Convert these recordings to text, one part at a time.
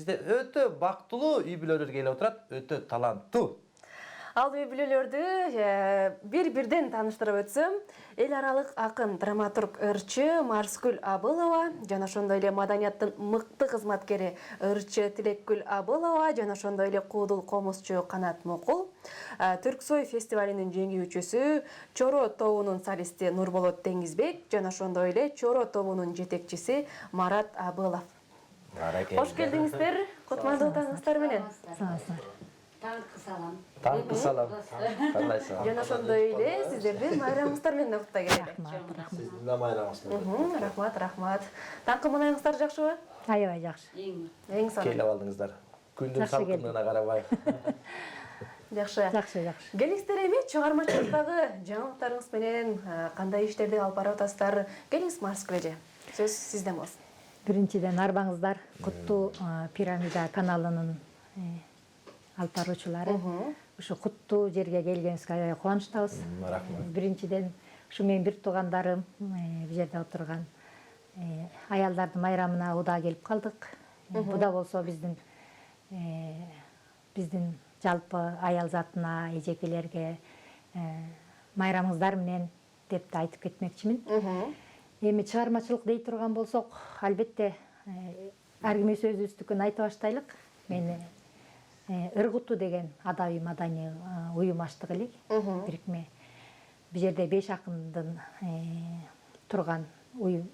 бизде өтө бактылуу үй бүлөлөр келип отурат, өтө таланттуу. Ал үй бүлөлөрдү бир-бирден таныштырып өтсөм, эл аралык акын, драматург, ырчы Марскүл Абылова жана ошондой эле маданияттын мыкты кызматкери ырчы Тилеккүл Абылова жана ошондой эле куудул комузчу Канат Мукул, Түрксой фестивалинин жеңүүчүсү, Чоро тобунун солисти Нурболот Деңизбек жана ошондой эле Чоро тобунун жетекчиси Марат Абылов. Кош келдиңиздер. Кутмандуу таңыңыздар менен. Таңкы салам. Таңкы салам. Кандайсың? Жана ошондой эле сиздерди майрамыңыздар менен куттай келет. Сиздин да майрамыңыз менен. Рахмат. Таңкы мынайыңыздар жакшыбы? Аябай жакшы. Эң сонун. Келип алдыңыздар. Күндүн салкынына карабай. Жакшы. Жакшы. Келиңиздер эми чыгармачылыктагы жаңылыктарыңыз менен кандай иштерди алып барып атасыздар? Келиңиз Марскүл эже. Сөз сизден болсун. Биринчиден арбаңыздар куттуу пирамида каналынын алып баруучулары. Ушу куттуу жерге келгениңизге аябай кубанычтабыз. Рахмат. Биринчиден ушу менин бир туугандарым бул жерде отурган аялдардын майрамына уда келип калдык. Буда болсо биздин жалпы аял затына, эжекелерге майрамыңыздар менен деп да айтып кетмекчимин. Эми чыгармачылык дей турган болсок, албетте ар кимибиз өзүбүздүкүн айтып баштайлык. Мен Ыргуту деген адаби маданий уюм аштык элек. Бирикме. Бул жерде 5 акындын турган уюм.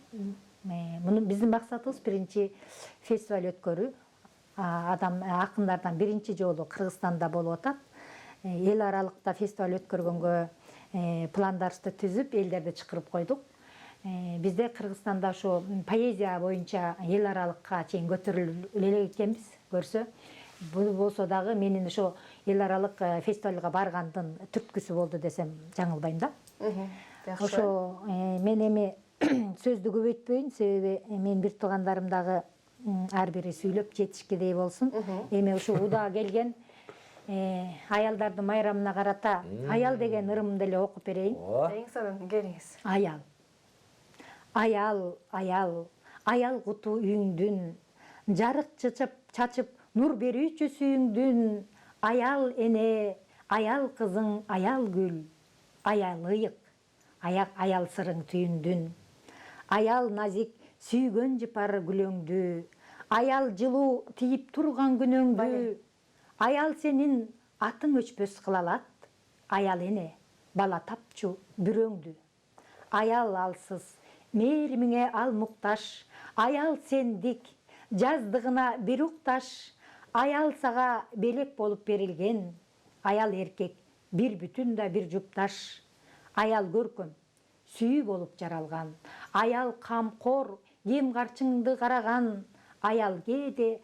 Мунун биздин максатыбыз биринчи фестиваль өткөрүү. Акындардан биринчи жолу Кыргызстанда болуп атат. Эл аралыкта фестиваль өткөргөнгө пландарыбызды түзүп, элдерди чакырып койдук. Бизде Кыргызстанда ушу поэзия боюнча эл аралыкка чейин көтөрүлүп эле экенбиз, көрсө. Бул болсо дагы менин ошо эл аралык фестивалга баргандын түрткүсү болду десем жаңылбайм да. Ошо мен эми сөздү көбөйтпөйүн, себеби мен бир туугандарым дагы ар бири сүйлөп жетишкидей болсун. Эми ушу уда келген аялдардын майрамына карата аял деген ырымды эле окуп берейин. Эң сонун, келиңиз. Аял куту үйүңдүн, жарык чачып нур берүүчү сүйүңдүн, аял эне, аял кызың, аял гүл, аял ыйык, аял сырың түйүндүн, аял назик сүйгөн жыпар гүлөңдү, аял жылуу тийип турган күнөңдү, аял сенин атың өчпөс кыла алат, аял эне, бала тапчу бүрөңдү, аял алсыз, мээримиңе ал мукташ, аял сендик, жаздыгына бир укташ, аял сага белек болуп берилген, аял эркек бир бүтүн да бир жупташ, аял көркөм, сүйүү болуп жаралган, аял камкор, кем карчыңды караган, аял кээде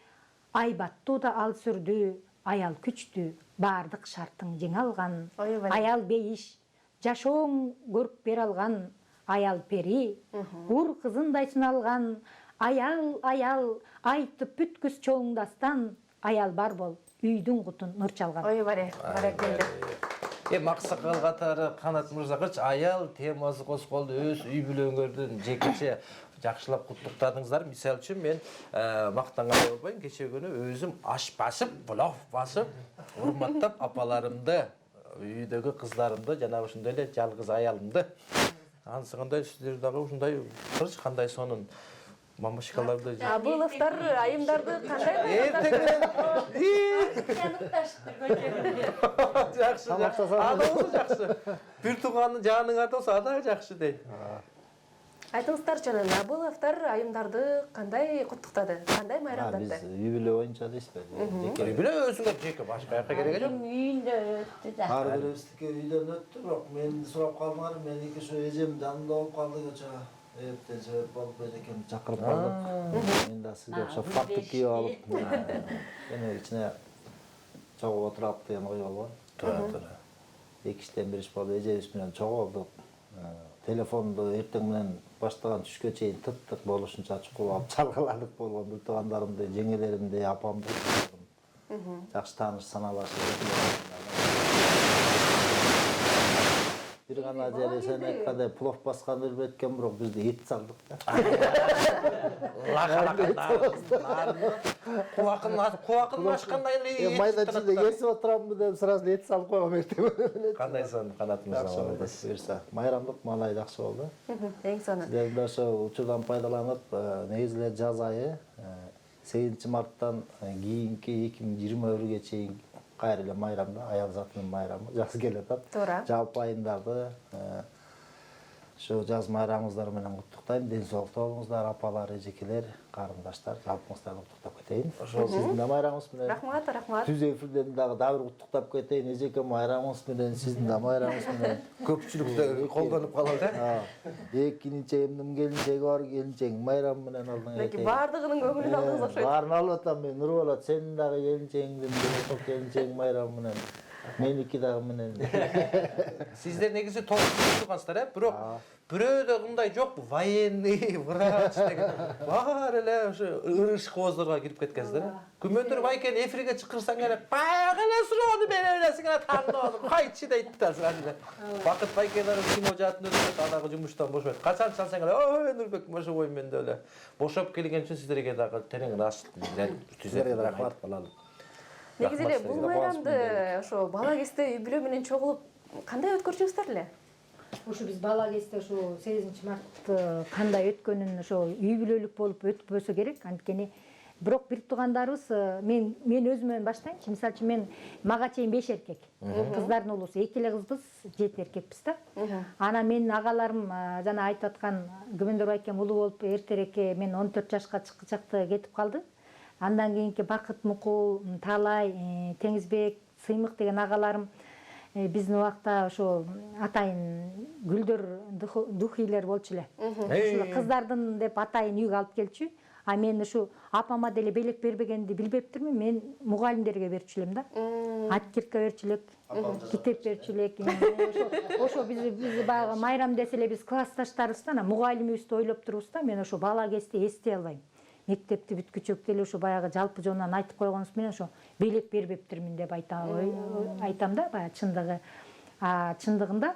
айбаттуу да ал сүрдү, аял күчтүү, баардык шартың жеңе алган, аял бейиш, жашооң көрүп бере алган, аял пери, ур кызындай сыналган, аял, айтып бүткүс чоңдастан, аял бар бол, үйдүн кутун нур чалган. Ой, баракелде. Максакал катары Канат мырза кырчы аял темасы козголду, өз үй бүлөңөрдүн жекече жакшылап куттуктадыңыздар. Мисалы үчүн мен мактанганга болбойм, кече күнү өзүм аш басып, булов басып, урматтап апаларымды, үйдөгү кыздарымды, жана ушундай эле жалгыз аялымды. Ансыгандай сиздер дагы ушундай кырч кандай сонун мамашкаларды Абыловтар айымдарды кандай жакшы. Ада жакшы. Бир тууганын жаныңарда болсо ада жакшы дейт. Айтыңыздарчы, Абыловтар айымдарды кандай куттуктады? Кандай майрамдатты? Биз үй бүлө боюнча дейсизби? Үй бүлө өзүңөр жеке башка жака кереги жок. Үйүндө өттү да. Ар бирибиздики үйдөн өттү, бирок мен сурап калдыңар, меники ушу эжем жанында болуп калды кечээ. Эптен себеп болуп эжекем чакырып калдык. Мен да сизге окшоп фартук кийип алып, эми ичине чогуу отуруп деген ой болгон. Туура. 2-тен 1 болуп эжебиз менен чогулдук. Телефонду эртең менен баштаган түшкө чейин тыттык болушунча чукулап чалгаладык болгон бир туугандарымды, жеңелеримди, апамды жакшы тааныш саналашып. бир гана жере сен айткандай плов басканды билбейт экен, бирок бизде эт салдык да. Кубакын ачкандай эле Майда ичинде кесип отурамбы деп сразу эт салып койгом эртең. кандай сон канатыңыз Жакшы болду. Буюрса, майрамдык малай жакшы болду. Эң сонун. Сиздер да ошо учурдан пайдаланып, негизи эле жаз айы 8-марттан кийинки 2021-ге чейин кайра эле майрамда, аял затынын майрамы жаз келатат. Туура. Жалпы айындагы ошо жаз майрамыңыздар менен куттуктайм. Ден соолукта болуңуздар, апалар, эжекелер, карындаштар, жалпыңыздарды куттуктап кетейин. Ошо сиздин да майрамыңыз менен. Рахмат. Түз эфирден дагы бир куттуктап кетейин. Эжеке майрамыңыз менен, сиздин да майрамыңыз менен. көпчүлүктө колдонуп калат Экинчи эмним келинчеги бар, келинчегиң майрам менен алдың Деки бардыгынын көңүлүн алдыңыз окшойт. Баарын алып атам мен, Нурболот, сенин дагы келинчегиңдин, келинчегиң майрам менен. Меники дагы менен. Сиздер негизи толук тургансыздар, бирок бирөөдө мындай жок, военный, врач деген. Баары эле ошо ырыш кооздорго кирип кеткенсиздер. Күмөндөр байкен эфирге чыкырсаң эле, "Баягы эле суроону бере бересиң эле тандоо." Кайчы дейт да сразу. Бакыт байкелер кино жаатын өтөт, анагы жумуштан бошойт. Качан чалсаң эле, "Ой, Нурбек, бошобойм мен да эле." Бошоп келген үчүн сиздерге дагы терең ыраазычылык Сиздерге рахмат болалым. Негизи эле бул майрамды ошо бала кезде үй бүлө менен чогулуп кандай өткөрчүңүздөр эле? Ошо биз бала кезде ошо 8-мартты кандай өткөнүн ошо үй бүлөлүк болуп өтпөсө керек. Анткени бирок бир туугандарыбыз мен өзүмөн баштайынчы. Мисалы үчүн мен мага чейин 5 эркек. Кыздардын улусу 2 эле кызбыз, 7 эркекпиз да. Анан менин агаларым жана айтып аткан Күмөндөр байкем улуу болуп эртерээк мен 14 жашка чыккычакты кетип калды. Андан кийинки Бакыт Мукул, Талай, Теңизбек, Сыймык деген агаларым биздин убакта ошо атайын гүлдөр духилер болчу эле. Ошо кыздардын деп атайын үйгө алып келчү. А мен ушу апама деле белек бербегенди билбептирмин. Мен мугалимдерге берчү элем да. Аткирка берчү элек, китеп берчү элек. Ошо биз баягы майрам десе эле биз классташтарыбыздан мугалимибизди ойлоп турубуз да. Мен ошо бала кезде эстей албайм. Мектепти бүткүчөк деле ошо баягы жалпы жонунан айтып койгонубуз менен ошо белек бербептирмин деп айтам да, баягы чындыгы. Чындыгында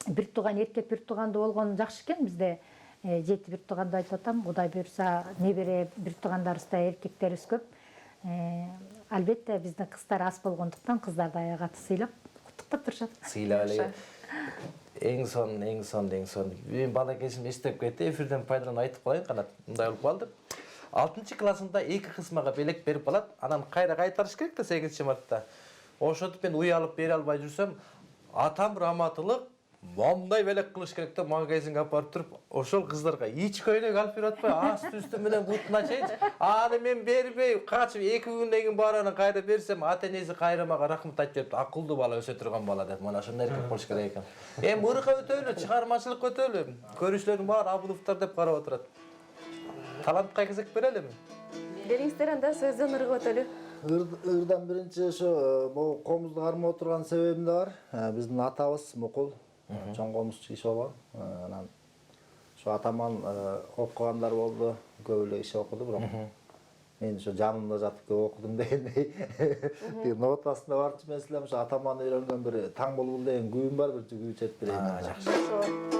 бир тууган эркек, бир тууганды болгон жакшы экен. Бизде 7 бир тууганды айтып атам. Кудай буйрса, небере бир туугандарыбызда эркектерибиз көп. Албетте биздин кыздар аз болгондуктан кыздарды аяк аты сыйлап куттуктап турушат. Сыйлап эле. Эң сон. Мен бала кезимде эстеп кетти, эфирден пайдаланып айтып коеюн, канат. Мындай болуп калды. 6 классында 2 кысмага белек берип алат, анан кайра кайтарыш керек да 8-мартта. Ошентип мен уялып бере албай жүрсөм, атам раматылык момдай белек кылыш керек да магазинге апарып туруп, ошол кыздарга ич көйлөк алып берип атпай, асты үстү менен бутуна чейин. Аны мен бербей, качып 2 күндөн кийин бараны кайра берсем, ата-энеси кайра мага рахмат айтып жатты. Акылдуу бала өсө турган бала деп. Мына ошондой эркек болуш керек экен. Мырга өтөлү, чыгармачылык өтөлү. Көрүүчүлөрдүн баары Абуловдор деп карап отурат. Талантка кезек берелими? Бериңиздер анда сөздөн ыргып өтөлү. Ырдан биринчи ошо могу комузду кармап турган себебим да бар. Биздин атабыз Мукул чоң комузчу киши болгон. Анан ошо атаман окугандар болду, көп эле киши окуду, бирок мен ошо жанымда жатып көп окудум дегендей. Бир нотасында барчу эмес, ошо атаман үйрөнгөн бир таң булбул деген күйүм бар, бир күй чет берейин. Жакшы.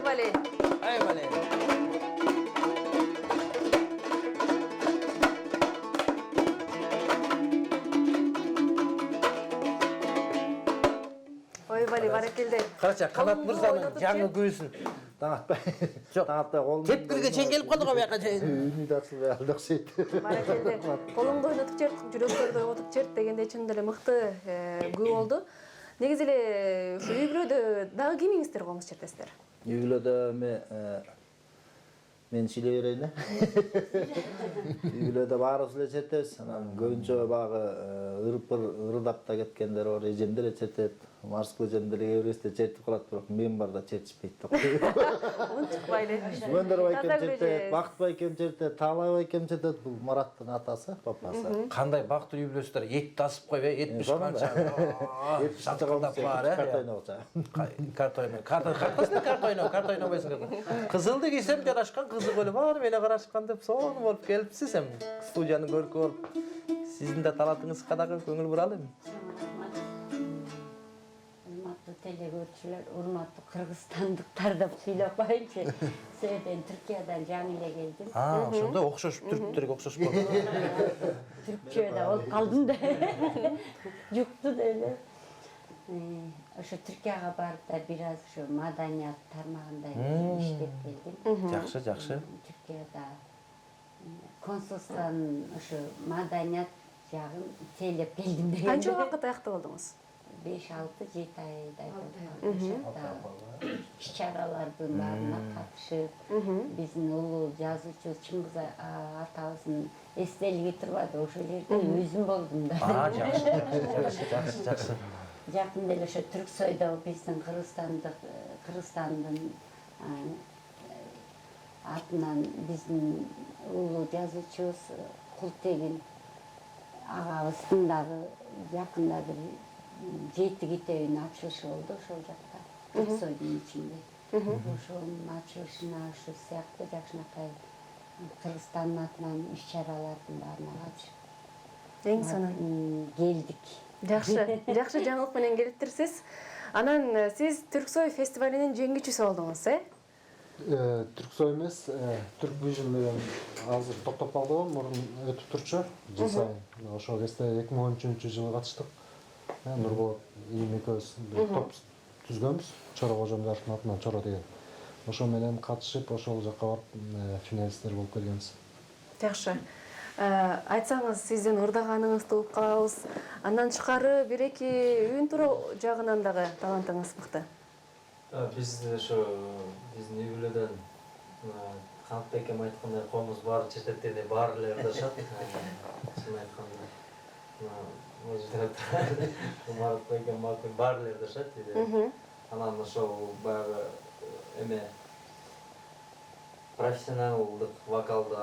бале. Ай бале. Ой бале, баракелде. Карача, Канат мырзанын жаңы көзүн. Таңатпай. Жоқ. Таңатпай қолымды. Кепкирге чейин келип калдык буяка чейин. Үйүнү да ачылбай алды окшойт. Баракелде. Колуңду ойнотуп жерт, жүрөктөрдү ойнотуп жерт дегенде чын деле мыкты күү болду. Негизи эле ушу үй бүлөдө дагы кимиңиздер комуз чертесиздер? Үй бүлөдө мен сүйлөй берейин. Үй бүлөдө баарыбыз эле чертебиз. Анан көбүнчө багы ырдап да кеткендер бар, эжемдер эле чертет. Марскы эжемдер эбиристе чертип калат, бирок мен барда чертишпейт да. Унчукпай эле. Жумандар байкем чертет, Бакыт байкем чертет, Таалай байкем чертет. Бул Мараттын атасы, папасы. Кандай бактылуу үй бүлөсүздөр, эт асып койбой, 70 канча. Шатқылдап бар, Карта ойногуча. Карта ойнобойсуң. Кызылды кийсем жарашкан, кызык эле бар, мене карашкан деп сонун болуп келипсиз эми. Студиянын көркү болуп. Сиздин да талантыңызга дагы көңүл буралы эми. Урматтуу телекөрүүчүлөр, урматтуу кыргызстандыктар деп сүйлөп коеюнчу. Сөйдөн Түркиядан жаңы эле келдим. Ошондо окшош, түрктөргө окшош болду. Түркчөдө болуп калдым да. Жукту деле. Ошо Түркияга барып да бир аз ошо маданият тармагында иштеп келдим. Жакшы, жакшы. Түркияда консулствонун ошо маданият жагын тейлеп келдим деген. Канча убакыт аякта болдуңуз? 5-6-7 айдай болду. Иш-чаралардын баарына катышып, биздин улуу жазуучу Чыңгыз атабыздын эстелиги турбады, ошол жерде өзүм болдум да. Жакшы. Жакында эле ошо Түрксойдо биздин Кыргызстандын атынан биздин улуу жазуучубуз Култегин агабыздын дагы жакында бир 7 китебинин ачылышы болду ошол жакта, Түрксойдун ичинде. Ошонун ачылышына ушу сыяктуу жакшынакай Кыргызстандын атынан иш-чаралардын баарына катышып Эң сонун келдик. Жакшы жаңылык менен келиптирсиз. Анан сиз Түрксой фестивалинин жеңүүчүсү болдуңуз, Түрксой эмес, Түрк Vision деген азыр токтоп калды, мурун өтүп турчу жыл сайын. Ошол кезде 2013-жылы катыштык. Нурболот ийим экөөбүз топ түзгөнбүз. Чоро Кожомжаровдун атынан Чоро деген. Ошол менен катышып, ошол жакка барып финалисттер болуп келгенбиз. Жакшы. Айтсаңыз, сиздин ырдаганыңызды угуп калабыз. Андан тышкары бир-эки үйүн туру жагынан дагы талантыңыз мыкты. Биз ошо биздин үй бүлөдөн Канат бекем айткандай комуз баары чертеттерде баары эле ырдашат. Чын айтканда. Марат бекем баары эле ырдашат дейт. Анан ошол баягы эме профессионалдык вокалды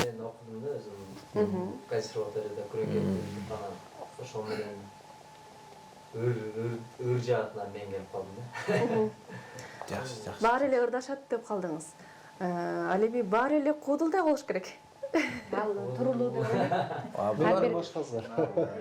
мен окудум да өзүм консерваторияда күрөкөп анан ошол менен өр жаатынан мен келип калдым да. Жакшы. Баары эле ырдашат деп калдыңыз. Ал эми баары эле куудул да болуш керек. Турулуу деп Булар башкасы.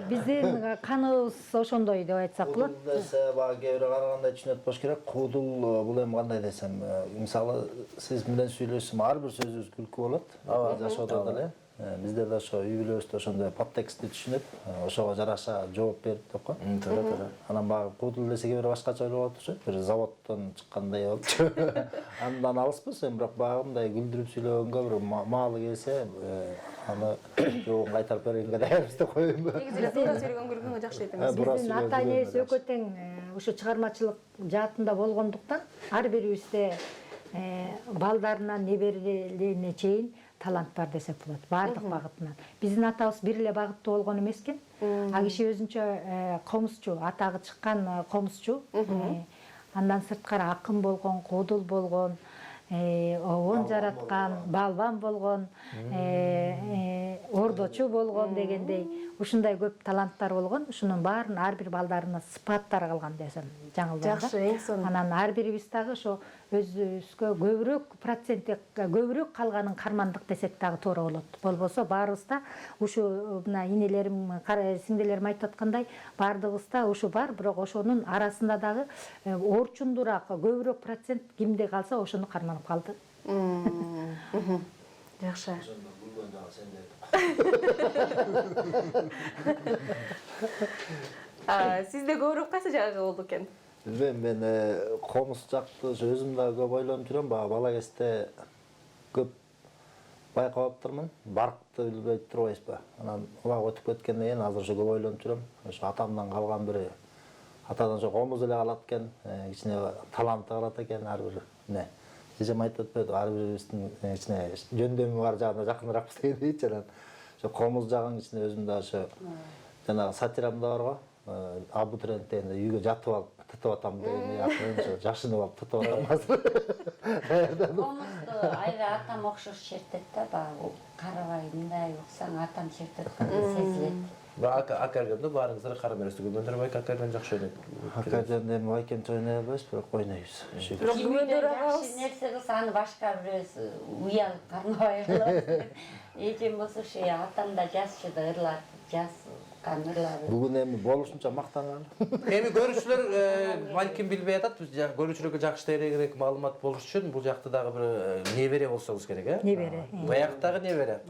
биздин каныбыз ошондой деп айтсак болот. Куудул десе, бага кээ бирөө карагандай түшүнөт болуш керек. Куудул бул эми кандай десем, мисалы сиз менен сүйлөшсөм ар бир сөзүбүз күлкү болот. Жашоодо деле. Биздер да ошо үй бүлөбүздө ошондой подтекстти түшүнүп, ошого жараша жооп берип деп кой. Туура. Анан багы куудул десе кээ бирөө башкача ойлоп атышат. Бир заводдон чыккандай болчу. Андан алыспыз, эми бирок багы мындай күлдүрүп сүйлөгөнгө бир маалы келсе, аны жоогун кайтарып бергенге даярбыз деп коеюн. Негизи эле туура сүйлөгөн күлгөнгө жакшы айтыңыз. Биздин ата энебиз экөө тең ушу чыгармачылык жаатында болгондуктан ар бирибизде балдарынан неберелерине чейин талант бар десек болот, баардык багытынан. Биздин атабыз бир эле багыттуу болгон эмес экен. А киши өзүнчө комузчу, атагы чыккан комузчу. Андан сырткары акын болгон, куудул болгон, обон жараткан, балбан болгон, ордочу болгон дегендей. ушундай көп таланттар болгон. Ушунун баарын ар бир балдарына сыпаттар калган десем жаңылбайм. Жакшы, эң сонун. Анан ар бирибиз дагы ошо өзүбүзгө көбүрөөк процентте көбүрөөк калганын кармандык десек дагы туура болот. Болбосо баарыбыз да ушу мына инелерим, сиңдилерим айтып аткандай баардыгыбыз да ушу бар, бирок ошонун арасында дагы орчундураак көбүрөөк процент кимде калса ошону карманып калды. Жакшы. Ошондо бүлгөн жагы сенде. Сизде көбүрөөк кайсы жагы болду экен? Билбейм, мен комуз жакты өзүм дагы көп ойлонуп жүрөм. Бала кезде көп байкап аптырмын. Баркты билбей турбайсызбы? Анан убак өтүп кеткенден кийин азыр ушу көп ойлонуп жүрөм. Ошо атамдан калган бир атадан ошо комуз эле калат экен, кичине таланты калат экен ар бир. Эмне? Эжем айтып өтпөдү, ар бирибиздин кичине жөндөмү бар жагына жакыныраакпыз дегендейчи. Анан ошо комуз жагын кичине өзүм да ошо жанагы сатирамда барго. Абутурент дегенде үйгө жатып алып тытып атам деген ошо жашынып алып тытып атам азыр. Комузду айра атам окшош чертет да, баягы карабай мындай уксаң атам чертет сезилет. Аккордеонду баарыңыздар кара мересте күмөндөр байка аккордеон жакшы ойнойт. Аккордеонду эми байкемче ойной албайбыз, бирок ойнойбуз. Бирок күмөндөр Жакшы агабыз. нерсе кылса аны башка бирөөс уялып кармабай калат. Эжем болсо ошо атам да жазчыда ырлар, жаз камерлары. Бүгүн эми болушунча мактанган. Эми көрүүчүлөр балким билбей атат, көрүүчүлөргө жакшы тереңирээк маалымат болуш үчүн бул жакта дагы бир небере болсоңуз керек, э? Небере. Баяктагы небере.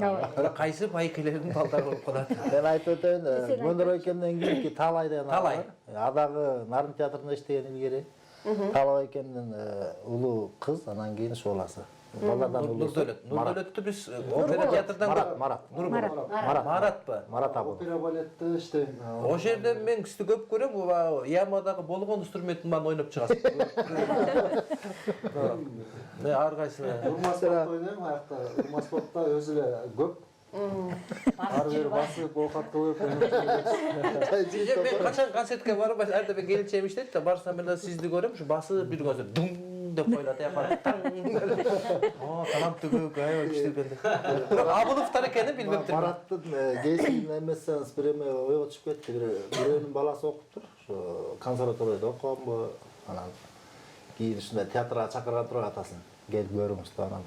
Кайсы байкелердин балдары болуп калат? Мен айтып өтөйүн, Мөндөр экемден кийинки Талай деген Талай. Адагы Нарын театрында иштеген илгери. Талай экемдин улуу кыз, анан кийин ушу баласы. Балдардан улуусу. Нурдөлөттү биз опера театрдан Маратпы? Марат абы. Опера балетте иштейм. Ошол жерде мен сизди көп көрөм, ямадагы болгон инструментин баарын ойноп чыгасыз. Ар кайсы. Урмаспортто ойнойм, аякта. Урмаспортто өзү эле көп. Ар бир басып оокат кылып. Мен качан концертке барбай, айда мен келинчегим иштейт да, барсам эле сизди көрөм, ушу басып бир көзү дум деп коюлат, таланттуу көк, аябай күчтүү экен деп. Бирок Абыловтар экенин билбептирмин. Мараттын кейсин эмесеңиз бир эме ойго түшүп кетти. Бирөөнүн баласы окуптур. Ошо консерваторияда окуганбы, анан кийин ушундай театрга чакырган туруп атасын. Келип көрүңүз да, анан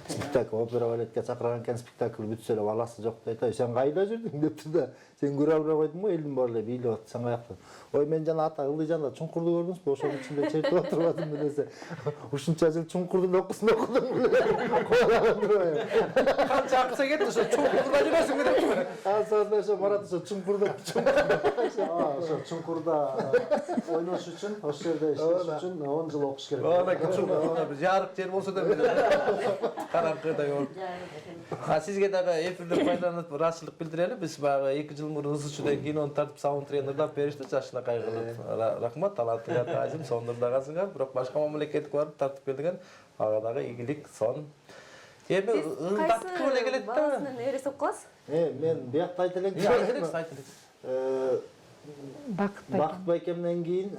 спектакль, опера балетке чакырган экен, спектакль бүтсө эле баласы жок дейт. Сен кайда жүрдүң дептир да. Сен көрө албай койдуңбу, элдин баары эле бийлеп атты, сен каяктан? Ой, мен жана ата Ылдыйжанда чуңкурду көрдүңүзбү? Ошонун ичинде чертип отурбадым делесе. Ушунча жыл чуңкурдун окуусун окудум. Канча акча кетти, ошо чуңкурда жүрөсүң деп. Сонда ошо Марат ошо чуңкурда Ошо чуңкурда ойнош үчүн, ошол жерде иштеш үчүн 10 жыл окуш керек. Бир жарык жер болсо да караңкыдай болуп. Сизге дагы эфирди пайдаланып ыраазычылык билдирели. Биз баягы 2 жыл мурун ызычудай кинону тартып саундтректерди ырдап беришти, жашына кайгылып. Рахмат, таланттуу атайым, сондурдагансыңар, бирок башка мамлекетке барып тартып келдиген, ага дагы игилик, сон. Эми ырдаткы эле келет да. Баласынын нересе болуп каласыз? мен биякта айта элек. Бакыт байкемден кийин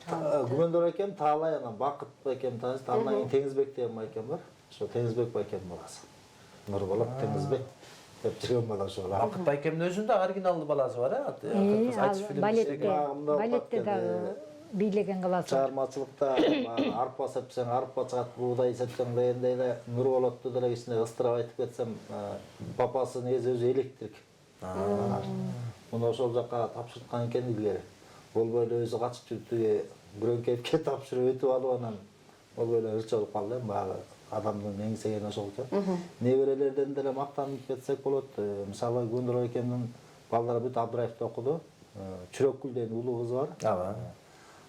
Күмөндөр экем, Таалай, анан Бакыт байкем таанышты. Андан кийин Теңизбек деген байкем бар. Ошо Теңизбек байкем баласы. Нурболот Теңизбек деп жүргөн бала ошо. Бакыт байкемдин өзүндө оригиналдуу баласы бар, балетте дагы бийлеген кыласың. Чыгармачылыкта арпа сепсең арпа чыгат, буудай сепсең дегендей эле Нурболотту деле кичине ыстырап айтып кетсем, папасынын өзү электрик. Муну ошол жака тапшырткан экен илгери. Болбой эле өзү качып жүрүп, Грөнкеевке тапшырып өтүп алып, анан болбой эле ырча болуп калды. Баягы адамдын меңзегени ошол экен. Неберелерден деле мактанып кетсек болот. Мисалы Күмөндөр экемдин балдары бүт Абдыраевде окуду. Чүрөкгүл деген улуу кызы бар. Ага.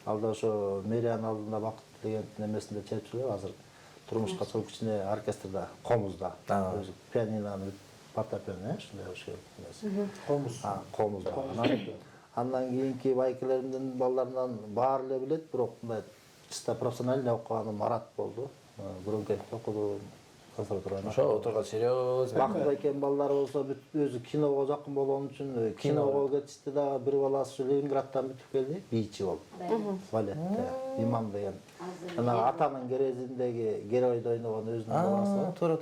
Ал да ошо мэриянын алдында Бакыт деген немесинде чечип жүрөт. Азыр турмушка чыгып кичине оркестрде, комузда. Өзү пианинону фортепиано, ушундай ошо эмес. Комузда. Андан кийинки байкелеримдин балдарынан баары эле билет, бирок мындай чисто профессионально окуганы Марат болду. Грөнкеевде окуду, консерваторияда. Ошо отурган серьез. Бакыт байкем балдары болсо бүт өзү киного жакын болгон үчүн киного кетишти да, бир баласы Ленинградтан бүтүп келди, бийчи болуп. Балетте Имам деген. Анан атанын керезиндеги геройду ойногон өзүнүн баласы бар. Туура.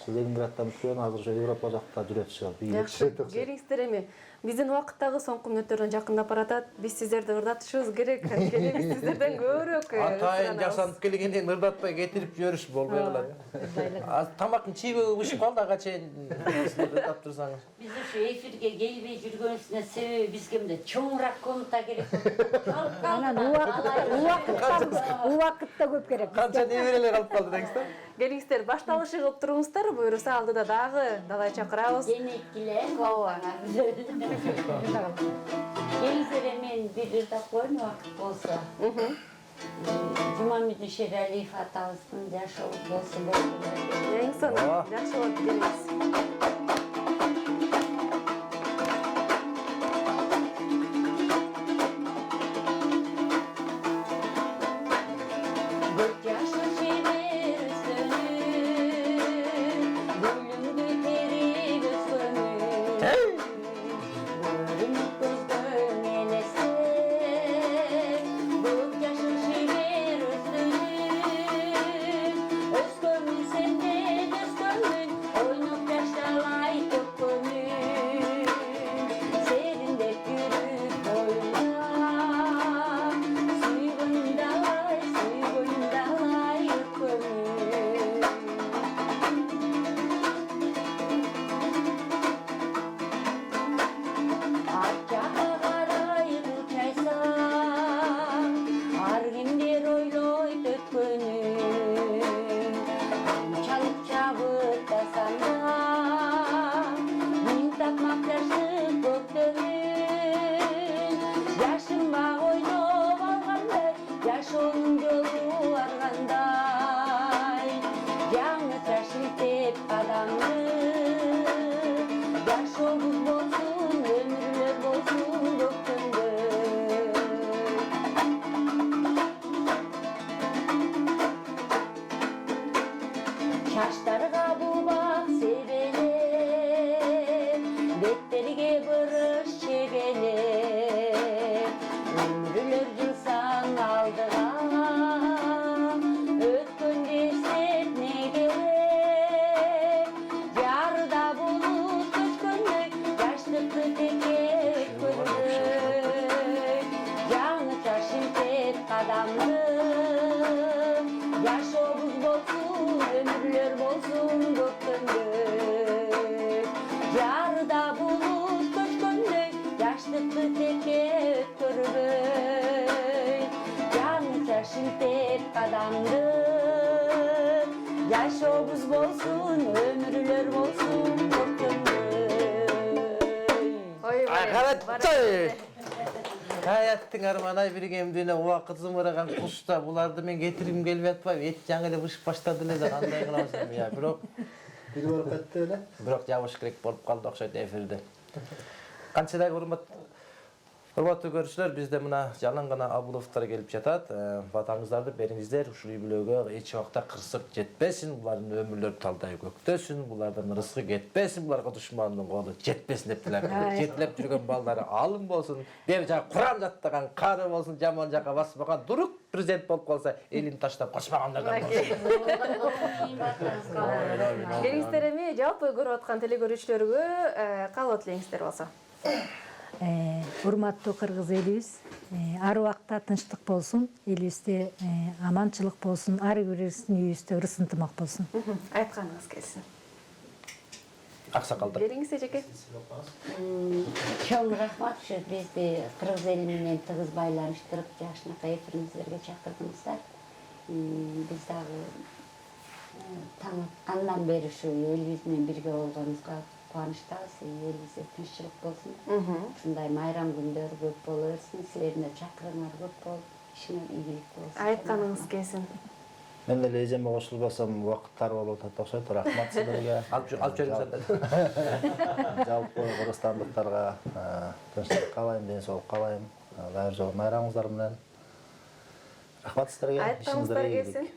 Ленинграддан бүткөн, азыр Европа жакта жүрөт ошо. Жакшы, келиңиздер эми. Биздин убакыттагы соңку мүнөттөрдөн жакындап баратат. Биз сиздерди ырдатышыбыз керек. Анткени биз сиздерден көбүрөөк Атайын жасанып келгенден ырдатпай кетирип жибериш болбой калат. Тамактын чийбеги бышып калды, ага чейин ырдап турсаңыз. Biz şu efirge gelmey жүргөнүбүздүн себеби бизге мындай чоңураак комната керек. Анан убакытта көп керек. Канча неберелер алып калды деңиздер? Келиңиздер, башталышы кылып туруңуздар. Буюрса алдыда дагы далай чакырабыз. Денеккиле. Келсере мен бир ырдап коеюн убакыт болсо. Жумамидин Шералиев атабыздын жашоо болсун. Эң сонун. Жакшы болуп келиңиз. Yaşobuz bolsun, ömürler bolsun, Карачай! Hayаттың арманай биргемдине убакыт зымыраган кушта буларды мен кетиргим келип атпайбы. Эт жаңы эле бышып баштады эле кандай кылабыз эми. Бирок Бир барып кетти эле. бирок жабыш керек болуп калды окшойт эфирде. Канчадай урматтуу көрүүчүлөр, бизде мына жалаң гана Абуловдор келип жатат. Батаңыздарды бериңиздер, ушул үй-бүлөгө эч убакта кырсык жетпесин, булардын өмүрлөрү талдай көктөсүн, булардын рызкы кетпесин, буларга душмандын колу жетпесин деп тилеп. Жетилеп жүргөн балдары алым болсун, бери жак Куран жаттаган кары болсун, жаман жакка баспаган дурук президент болуп калса, элин таштап качпагандардан болсун. Келиңиздер эми жалпы көрүп аткан телекөрүүчүлөргө каалоо тилеңиздер болсо. Урматтуу кыргыз элибиз, ар убакта тынчтык болсун, элибизде аманчылык болсун, ар бирибиздин үйүбүздө ырыс ынтымак болсун. Айтканыңыз келсин. Аксакалдар. Бериңиз эжеке. Чоң рахмат, ушу бизди кыргыз эли менен тыгыз байланыштырып, жакшынакай эфириңиздерге чакырдыңыздар. Биз дагы таң аткандан бери ушу элибиз менен бирге болгонубузга кубанычтабыз, элибизде тынччылык болсун. Ушундай майрам күндөр көп боло берсин, силердин да чакырыгыңар көп болуп, ишиңер ийгилик болсун. Айтканыңыз келсин. Мен деле эжеме кошулбасам убакыттар болуп атат окшойт. Рахмат силерге. Алып жүрүңүздөр. Жалпы кыргызстандыктарга тынчтык каалайм, ден соолук каалайм. Дайыр жол майрамыңыздар менен. Рахмат силерге. Айтканыңыздар келсин.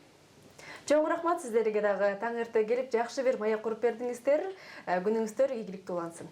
Чоң рахмат сиздерге дагы таң эрте келип жакшы бир маек куруп бердиңиздер. Күнүңүздөр ийгиликтүү улансын.